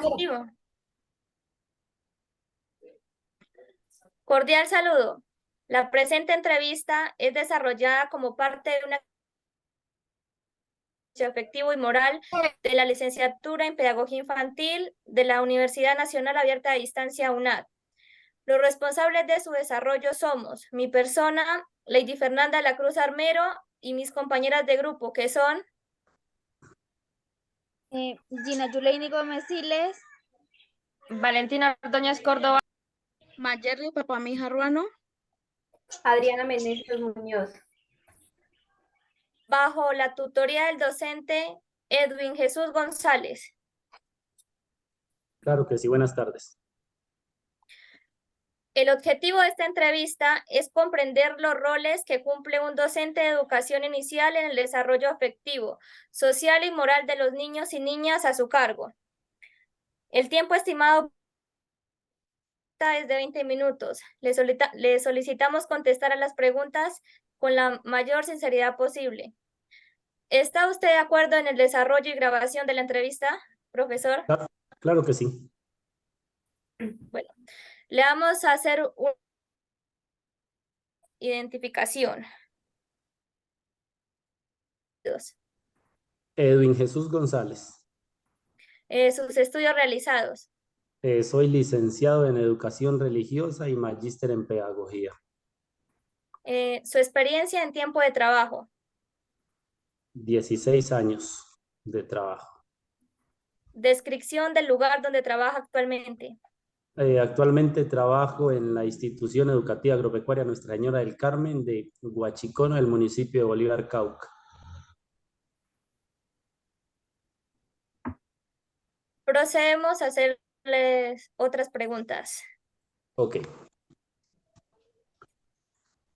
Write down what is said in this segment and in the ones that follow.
Objetivo. Cordial saludo. La presente entrevista es desarrollada como parte de una afectivo y moral de la licenciatura en Pedagogía Infantil de la Universidad Nacional Abierta a Distancia UNAD. Los responsables de su desarrollo somos mi persona, Lady Fernanda de la Cruz Armero, y mis compañeras de grupo, que son Gina Yuleini Gómez Siles, Valentina Ordóñez Córdoba, Mayerly Papamija Ruano, Adriana Meneses Muñoz. bajo la tutoría del docente Edwin Jesús González. Claro que sí, buenas tardes. El objetivo de esta entrevista es comprender los roles que cumple un docente de educación inicial en el desarrollo afectivo, social y moral de los niños y niñas a su cargo. El tiempo estimado es de 20 minutos. Le solicitamos contestar a las preguntas con la mayor sinceridad posible. ¿Está usted de acuerdo en el desarrollo y grabación de la entrevista, profesor? Claro que sí. Bueno, le vamos a hacer una identificación. Edwin Jesús González. Sus estudios realizados. Soy licenciado en Educación Religiosa y magíster en Pedagogía. Su experiencia en tiempo de trabajo. 16 años de trabajo. Descripción del lugar donde trabaja actualmente. Actualmente trabajo en la institución educativa agropecuaria Nuestra Señora del Carmen de Huachicono, del municipio de Bolívar, Cauca. Procedemos a hacerles otras preguntas. Ok.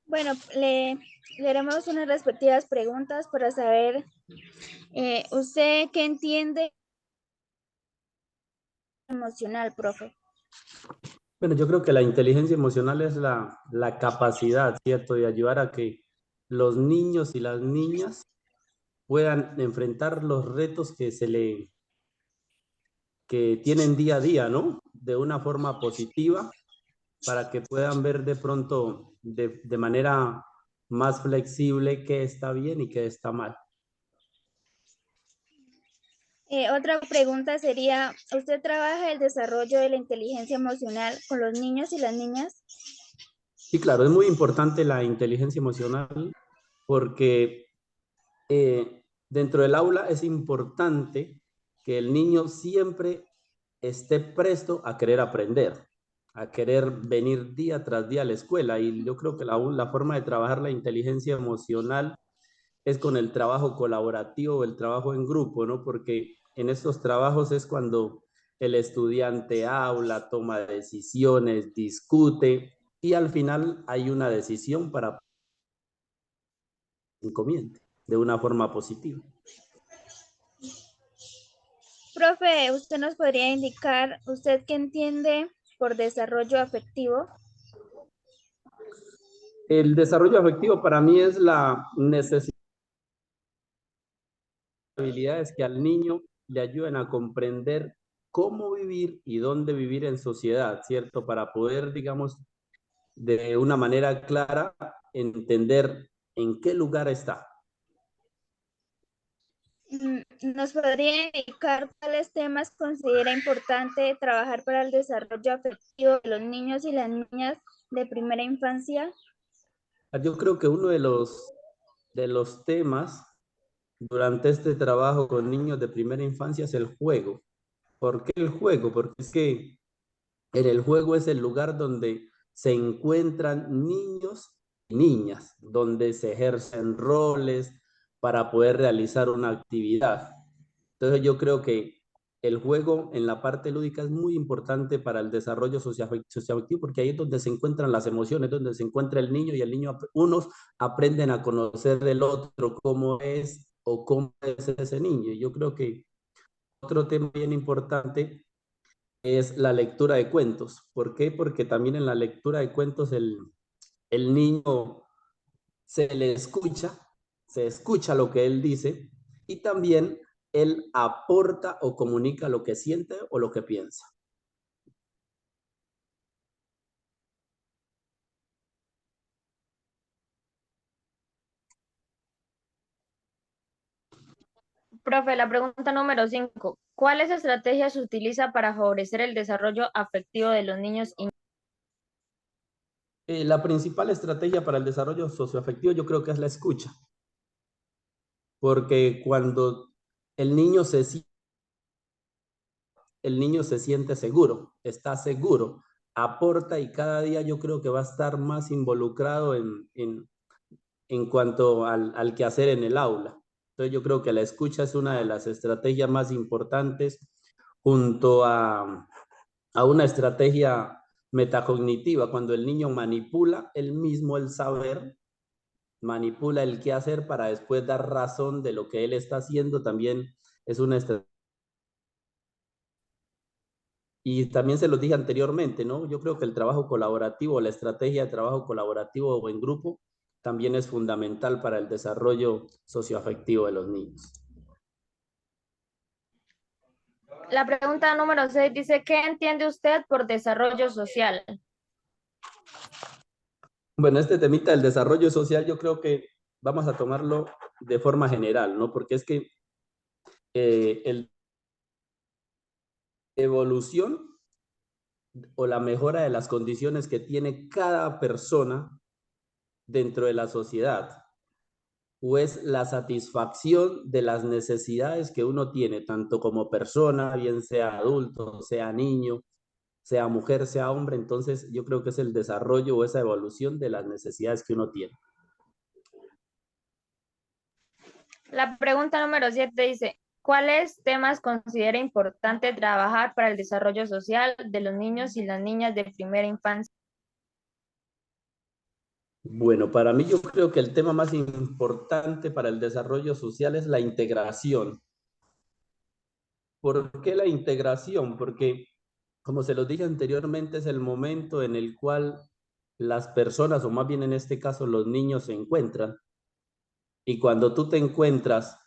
Bueno, le haremos unas respectivas preguntas para saber usted qué entiende emocional, profe. Bueno, yo creo que la inteligencia emocional es la capacidad, ¿cierto?, de ayudar a que los niños y las niñas puedan enfrentar los retos que tienen día a día, ¿no? De una forma positiva, para que puedan ver de pronto de manera más flexible qué está bien y qué está mal. Otra pregunta sería, ¿usted trabaja el desarrollo de la inteligencia emocional con los niños y las niñas? Sí, claro, es muy importante la inteligencia emocional porque dentro del aula es importante que el niño siempre esté presto a querer aprender, a querer venir día tras día a la escuela. Y yo creo que la forma de trabajar la inteligencia emocional es con el trabajo colaborativo, el trabajo en grupo, ¿no? Porque en estos trabajos es cuando el estudiante habla, toma decisiones, discute y al final hay una decisión para que encomiende de una forma positiva. Profe, ¿usted nos podría indicar, usted qué entiende por desarrollo afectivo? El desarrollo afectivo para mí es la necesidad de habilidades que al niño le ayuden a comprender cómo vivir y dónde vivir en sociedad, ¿cierto? Para poder, digamos, de una manera clara, entender en qué lugar está. ¿Nos podría indicar cuáles temas considera importante trabajar para el desarrollo afectivo de los niños y las niñas de primera infancia? Yo creo que uno de los temas durante este trabajo con niños de primera infancia es el juego. ¿Por qué el juego? Porque es que en el juego es el lugar donde se encuentran niños y niñas, donde se ejercen roles para poder realizar una actividad. Entonces yo creo que el juego en la parte lúdica es muy importante para el desarrollo socioafectivo porque ahí es donde se encuentran las emociones, donde se encuentra el niño y el niño, unos aprenden a conocer del otro, cómo es o cómo es ese niño. Y yo creo que otro tema bien importante es la lectura de cuentos. ¿Por qué? Porque también en la lectura de cuentos el niño se le escucha, se escucha lo que él dice y también él aporta o comunica lo que siente o lo que piensa. Profe, la pregunta número 5. ¿Cuáles estrategias se utiliza para favorecer el desarrollo afectivo de los niños y La principal estrategia para el desarrollo socioafectivo yo creo que es la escucha. Porque cuando el niño se siente seguro, está seguro, aporta y cada día yo creo que va a estar más involucrado en cuanto al quehacer en el aula. Entonces yo creo que la escucha es una de las estrategias más importantes junto a una estrategia metacognitiva, cuando el niño manipula él mismo el saber, manipula el qué hacer para después dar razón de lo que él está haciendo, también es una estrategia. Y también se los dije anteriormente, ¿no? Yo creo que el trabajo colaborativo, la estrategia de trabajo colaborativo o en grupo también es fundamental para el desarrollo socioafectivo de los niños. La pregunta número 6 dice, ¿qué entiende usted por desarrollo social? Bueno, este temita del desarrollo social yo creo que vamos a tomarlo de forma general, ¿no? Porque es que el evolución o la mejora de las condiciones que tiene cada persona dentro de la sociedad, o es la satisfacción de las necesidades que uno tiene, tanto como persona, bien sea adulto, sea niño, sea mujer, sea hombre. Entonces yo creo que es el desarrollo o esa evolución de las necesidades que uno tiene. La pregunta número 7 dice, ¿cuáles temas considera importante trabajar para el desarrollo social de los niños y las niñas de primera infancia? Bueno, para mí yo creo que el tema más importante para el desarrollo social es la integración. ¿Por qué la integración? Porque, como se los dije anteriormente, es el momento en el cual las personas, o más bien en este caso los niños, se encuentran. Y cuando tú te encuentras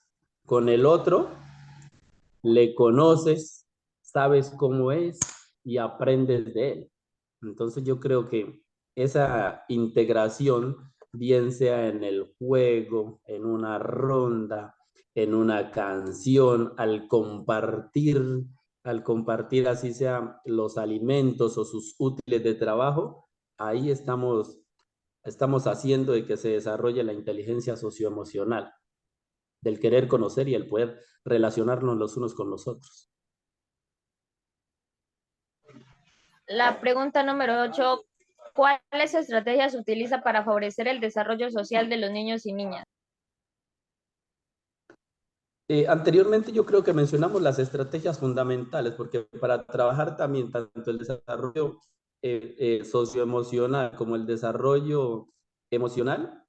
con el otro, le conoces, sabes cómo es y aprendes de él. Entonces yo creo que esa integración, bien sea en el juego, en una ronda, en una canción, al compartir así sea los alimentos o sus útiles de trabajo, ahí estamos haciendo de que se desarrolle la inteligencia socioemocional, del querer conocer y el poder relacionarnos los unos con los otros. La pregunta número 8, ¿cuáles estrategias se utiliza para favorecer el desarrollo social de los niños y niñas? Anteriormente yo creo que mencionamos las estrategias fundamentales, porque para trabajar también tanto el desarrollo socioemocional como el desarrollo emocional,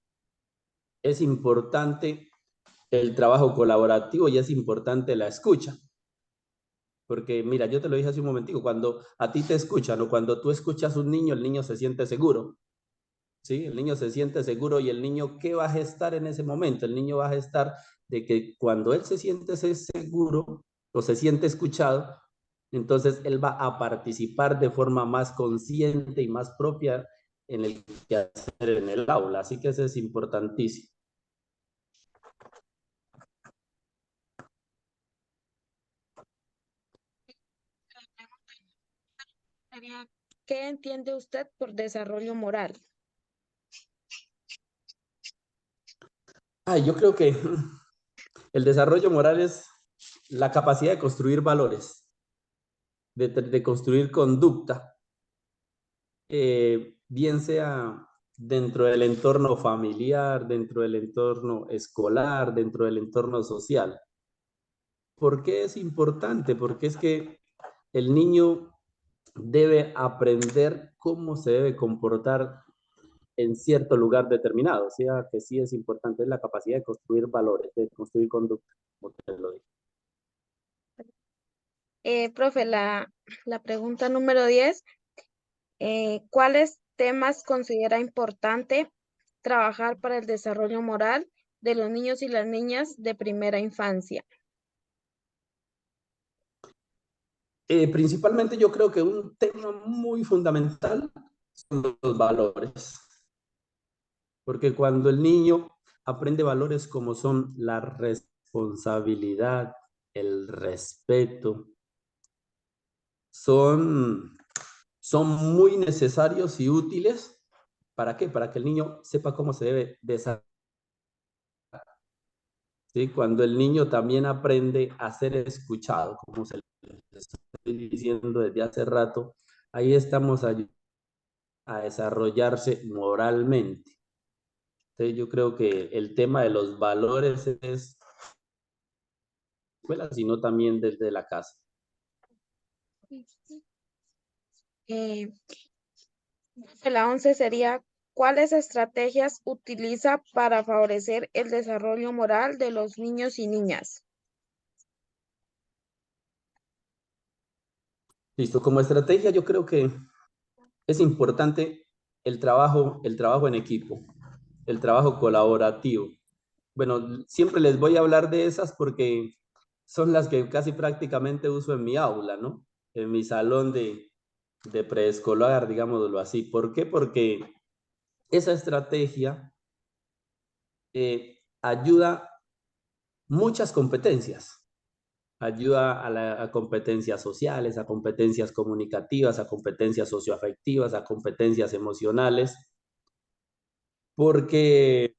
es importante el trabajo colaborativo y es importante la escucha. Porque mira, yo te lo dije hace un momentico, cuando a ti te escuchan o cuando tú escuchas a un niño, el niño se siente seguro. ¿Sí? El niño se siente seguro y el niño, ¿qué va a gestar en ese momento? El niño va a gestar de que cuando él se siente seguro o se siente escuchado, entonces él va a participar de forma más consciente y más propia en el quehacer en el aula. Así que eso es importantísimo. ¿Qué entiende usted por desarrollo moral? Yo creo que el desarrollo moral es la capacidad de construir valores, de construir conducta, bien sea dentro del entorno familiar, dentro del entorno escolar, dentro del entorno social. ¿Por qué es importante? Porque es que el niño debe aprender cómo se debe comportar en cierto lugar determinado. O sea, que sí es importante, es la capacidad de construir valores, de construir conducta, como te lo dije. Profe, la pregunta número 10, ¿cuáles temas considera importante trabajar para el desarrollo moral de los niños y las niñas de primera infancia? Principalmente yo creo que un tema muy fundamental son los valores, porque cuando el niño aprende valores como son la responsabilidad, el respeto, son muy necesarios y útiles. ¿Para qué? Para que el niño sepa cómo se debe desarrollar. ¿Sí? Cuando el niño también aprende a ser escuchado, como se le estoy diciendo desde hace rato, ahí estamos ayudando a desarrollarse moralmente. Entonces yo creo que el tema de los valores es escuela, sino también desde la casa. La 11 sería, ¿cuáles estrategias utiliza para favorecer el desarrollo moral de los niños y niñas? Listo, como estrategia yo creo que es importante el trabajo en equipo, el trabajo colaborativo. Bueno, siempre les voy a hablar de esas porque son las que casi prácticamente uso en mi aula, ¿no? En mi salón de preescolar, digámoslo así. ¿Por qué? Porque esa estrategia ayuda muchas competencias. Ayuda a competencias sociales, a competencias comunicativas, a competencias socioafectivas, a competencias emocionales, porque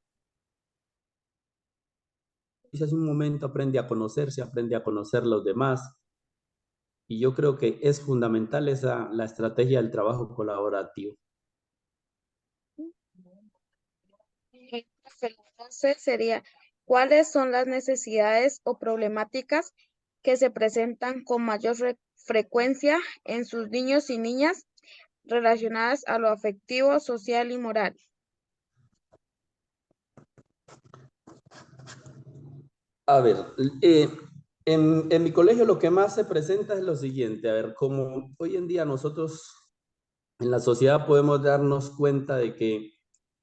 hace un momento aprende a conocerse, aprende a conocer los demás, y yo creo que es fundamental la estrategia del trabajo colaborativo. Entonces sería, ¿cuáles son las necesidades o problemáticas que se presentan con mayor frecuencia en sus niños y niñas relacionadas a lo afectivo, social y moral? A ver, en mi colegio lo que más se presenta es lo siguiente, a ver, como hoy en día nosotros en la sociedad podemos darnos cuenta de que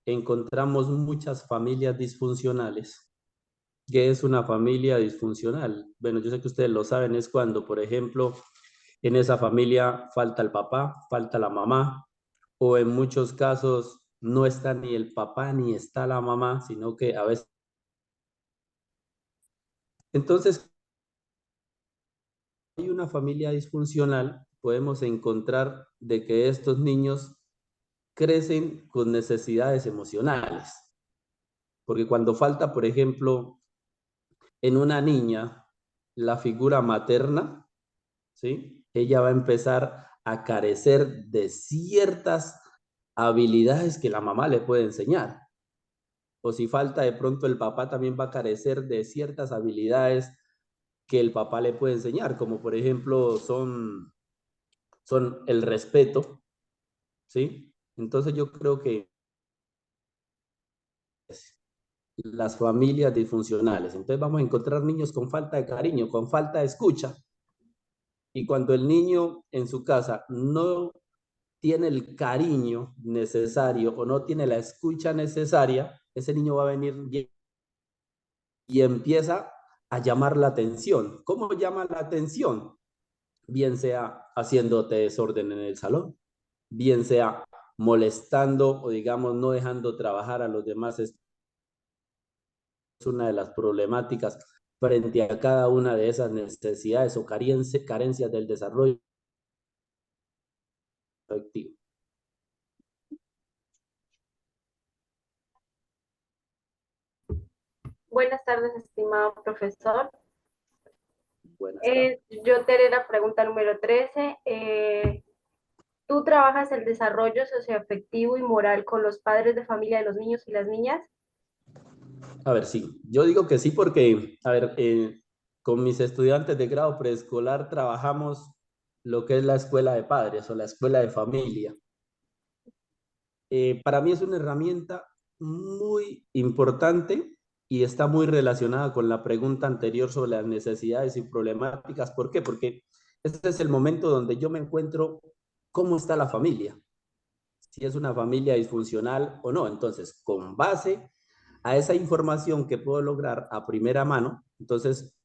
encontramos muchas familias disfuncionales. ¿Qué es una familia disfuncional? Bueno, yo sé que ustedes lo saben, es cuando, por ejemplo, en esa familia falta el papá, falta la mamá, o en muchos casos no está ni el papá ni está la mamá, sino que a veces... Entonces, hay una familia disfuncional, podemos encontrar de que estos niños crecen con necesidades emocionales, porque cuando falta, por ejemplo, en una niña la figura materna, ¿sí? Ella va a empezar a carecer de ciertas habilidades que la mamá le puede enseñar. O si falta de pronto el papá, también va a carecer de ciertas habilidades que el papá le puede enseñar, como por ejemplo son el respeto, ¿sí? Entonces yo creo que las familias disfuncionales, entonces vamos a encontrar niños con falta de cariño, con falta de escucha, y cuando el niño en su casa no tiene el cariño necesario o no tiene la escucha necesaria, ese niño va a venir y empieza a llamar la atención. ¿Cómo llama la atención? Bien sea haciéndote desorden en el salón, bien sea molestando o digamos no dejando trabajar a los demás. Es una de las problemáticas frente a cada una de esas necesidades o carencias del desarrollo afectivo. Buenas tardes, estimado profesor. Buenas tardes. Yo te haré la pregunta número 13. ¿Tú trabajas el desarrollo socioafectivo y moral con los padres de familia de los niños y las niñas? A ver, sí, yo digo que sí porque, a ver, con mis estudiantes de grado preescolar trabajamos lo que es la escuela de padres o la escuela de familia. Para mí es una herramienta muy importante y está muy relacionada con la pregunta anterior sobre las necesidades y problemáticas. ¿Por qué? Porque este es el momento donde yo me encuentro cómo está la familia, si es una familia disfuncional o no. Entonces, con base a esa información que puedo lograr a primera mano, entonces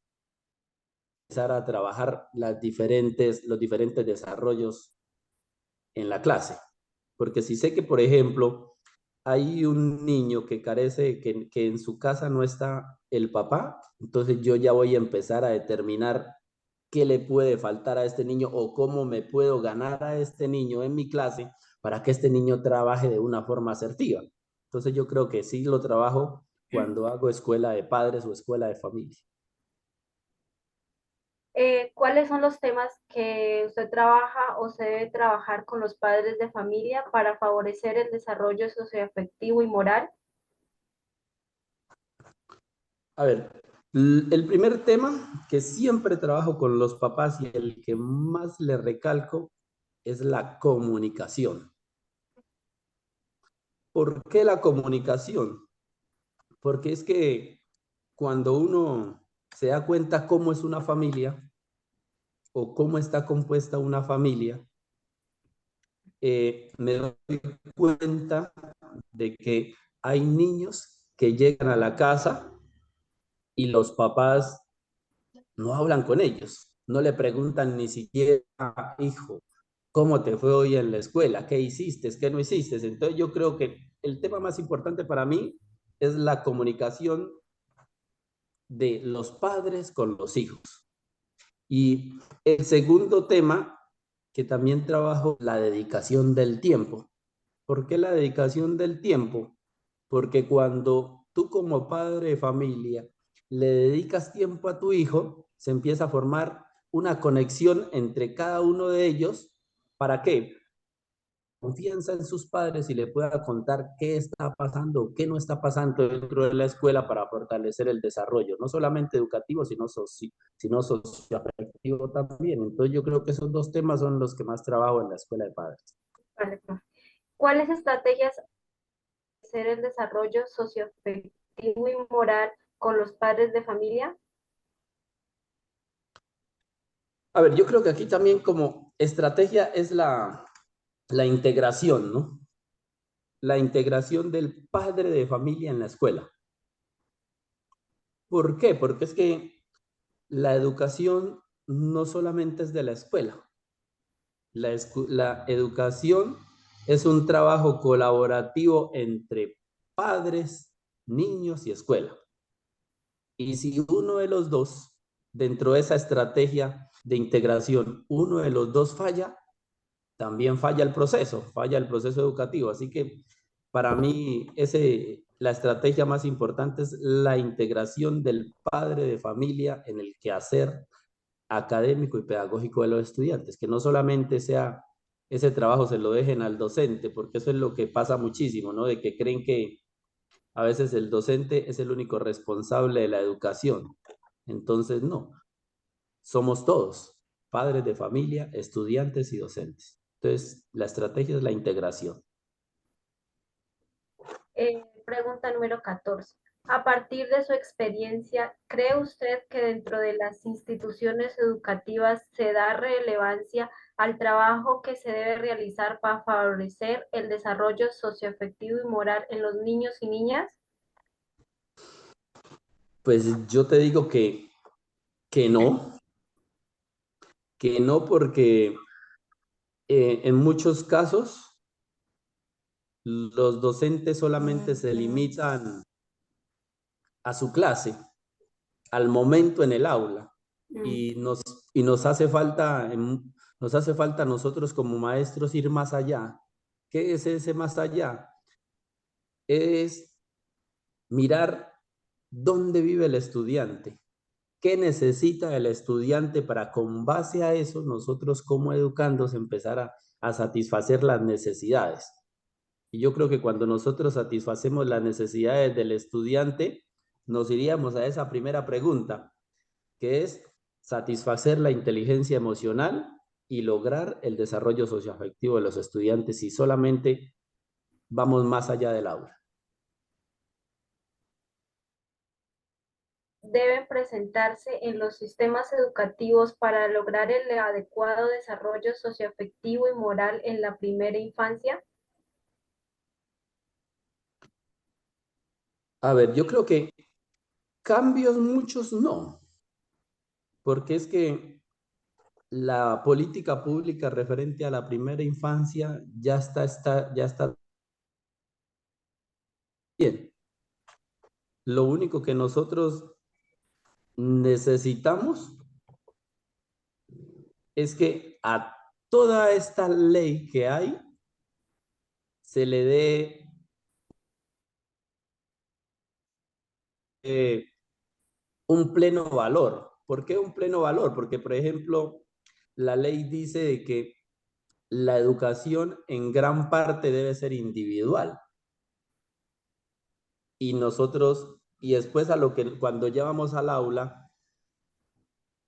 empezar a trabajar los diferentes desarrollos en la clase. Porque si sé que, por ejemplo, hay un niño que carece, que en su casa no está el papá, entonces yo ya voy a empezar a determinar qué le puede faltar a este niño o cómo me puedo ganar a este niño en mi clase para que este niño trabaje de una forma asertiva. Entonces yo creo que sí lo trabajo cuando hago escuela de padres o escuela de familia. ¿Cuáles son los temas que usted trabaja o se debe trabajar con los padres de familia para favorecer el desarrollo socioafectivo y moral? A ver, el primer tema que siempre trabajo con los papás y el que más le recalco es la comunicación. ¿Por qué la comunicación? Porque es que cuando uno se da cuenta cómo es una familia o cómo está compuesta una familia, me doy cuenta de que hay niños que llegan a la casa y los papás no hablan con ellos, no le preguntan ni siquiera, hijo, ¿cómo te fue hoy en la escuela? ¿Qué hiciste? ¿Qué no hiciste? Entonces yo creo que el tema más importante para mí es la comunicación de los padres con los hijos. Y el segundo tema que también trabajo, la dedicación del tiempo. ¿Por qué la dedicación del tiempo? Porque cuando tú como padre de familia le dedicas tiempo a tu hijo, se empieza a formar una conexión entre cada uno de ellos. ¿Para qué? Confianza en sus padres y le pueda contar qué está pasando, qué no está pasando dentro de la escuela para fortalecer el desarrollo, no solamente educativo, sino socioafectivo también. Entonces yo creo que esos dos temas son los que más trabajo en la escuela de padres. Vale, profe. ¿Cuáles estrategias para hacer el desarrollo socioafectivo y moral con los padres de familia? A ver, yo creo que aquí también como estrategia es la integración, ¿no? La integración del padre de familia en la escuela. ¿Por qué? Porque es que la educación no solamente es de la escuela. La educación es un trabajo colaborativo entre padres, niños y escuela. Y si uno de los dos, dentro de esa estrategia de integración, uno de los dos falla, también falla el proceso educativo. Así que para mí la estrategia más importante es la integración del padre de familia en el quehacer académico y pedagógico de los estudiantes, que no solamente sea ese trabajo se lo dejen al docente, porque eso es lo que pasa muchísimo, ¿no? De que creen que a veces el docente es el único responsable de la educación. Entonces, no, somos todos, padres de familia, estudiantes y docentes. Entonces, la estrategia es la integración. Pregunta número 14. A partir de su experiencia, ¿cree usted que dentro de las instituciones educativas se da relevancia al trabajo que se debe realizar para favorecer el desarrollo socioafectivo y moral en los niños y niñas? Pues yo te digo que no porque en muchos casos los docentes solamente se limitan a su clase, al momento en el aula, y nos hace falta, nos hace falta a nosotros como maestros ir más allá. ¿Qué es ese más allá? Es mirar dónde vive el estudiante, qué necesita el estudiante para con base a eso nosotros como educandos empezar a satisfacer las necesidades. Y yo creo que cuando nosotros satisfacemos las necesidades del estudiante, nos iríamos a esa primera pregunta, que es satisfacer la inteligencia emocional y lograr el desarrollo socioafectivo de los estudiantes y solamente vamos más allá del aula. Deben presentarse en los sistemas educativos para lograr el adecuado desarrollo socioafectivo y moral en la primera infancia? A ver, yo creo que cambios muchos no, porque es que la política pública referente a la primera infancia ya está bien. Lo único que nosotros necesitamos es que a toda esta ley que hay se le dé un pleno valor. ¿Por qué un pleno valor? Porque, por ejemplo, la ley dice de que la educación en gran parte debe ser individual. Y nosotros, y después cuando ya vamos al aula,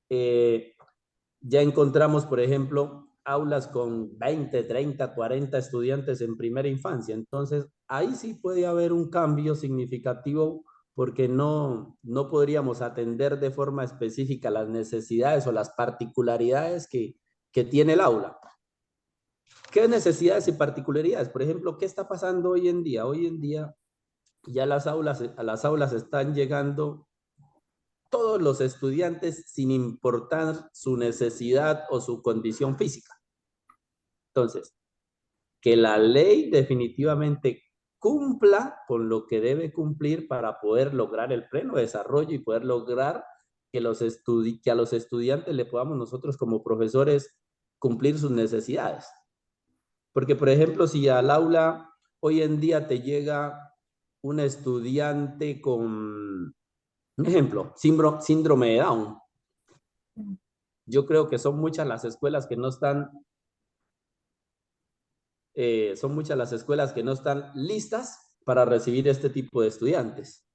ya encontramos, por ejemplo, aulas con 20, 30, 40 estudiantes en primera infancia. Entonces, ahí sí puede haber un cambio significativo porque no podríamos atender de forma específica las necesidades o las particularidades que tiene el aula. ¿Qué necesidades y particularidades? Por ejemplo, ¿qué está pasando hoy en día? Hoy en día ya a las aulas están llegando todos los estudiantes sin importar su necesidad o su condición física. Entonces, que la ley definitivamente cumpla con lo que debe cumplir para poder lograr el pleno desarrollo y poder lograr que a los estudiantes le podamos nosotros como profesores cumplir sus necesidades. Porque, por ejemplo, si al aula hoy en día te llega un estudiante con, un ejemplo, síndrome de Down, yo creo que son muchas las escuelas que no están listas para recibir este tipo de estudiantes.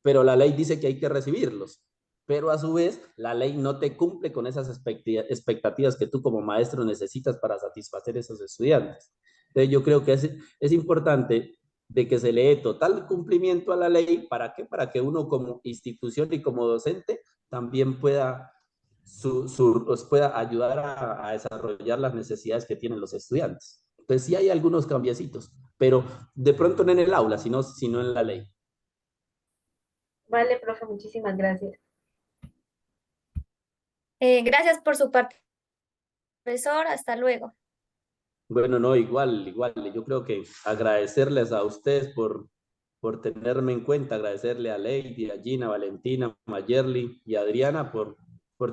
Pero la ley dice que hay que recibirlos. Pero a su vez, la ley no te cumple con esas expectativas que tú como maestro necesitas para satisfacer a esos estudiantes. Entonces yo creo que es importante de que se le dé total cumplimiento a la ley. ¿Para qué? Para que uno como institución y como docente también pueda pueda ayudar a desarrollar las necesidades que tienen los estudiantes. Entonces sí hay algunos cambiecitos, pero de pronto no en el aula, sino en la ley. Vale, profe, muchísimas gracias. Gracias por su parte, profesor. Hasta luego. Bueno, no, igual. Yo creo que agradecerles a ustedes por tenerme en cuenta, agradecerle a Lady, a Gina, Valentina, Mayerly y a Adriana por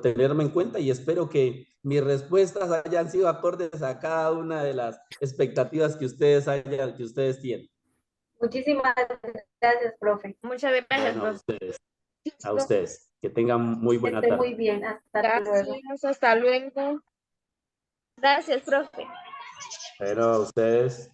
tenerme en cuenta y espero que mis respuestas hayan sido acordes a cada una de las expectativas que ustedes tienen. Muchísimas gracias, profe. Muchas gracias, Bueno, profe. a ustedes, que tengan muy Que buena esté muy tarde. bien. Hasta luego. Gracias, hasta luego. Gracias, profe. Bueno, a ustedes.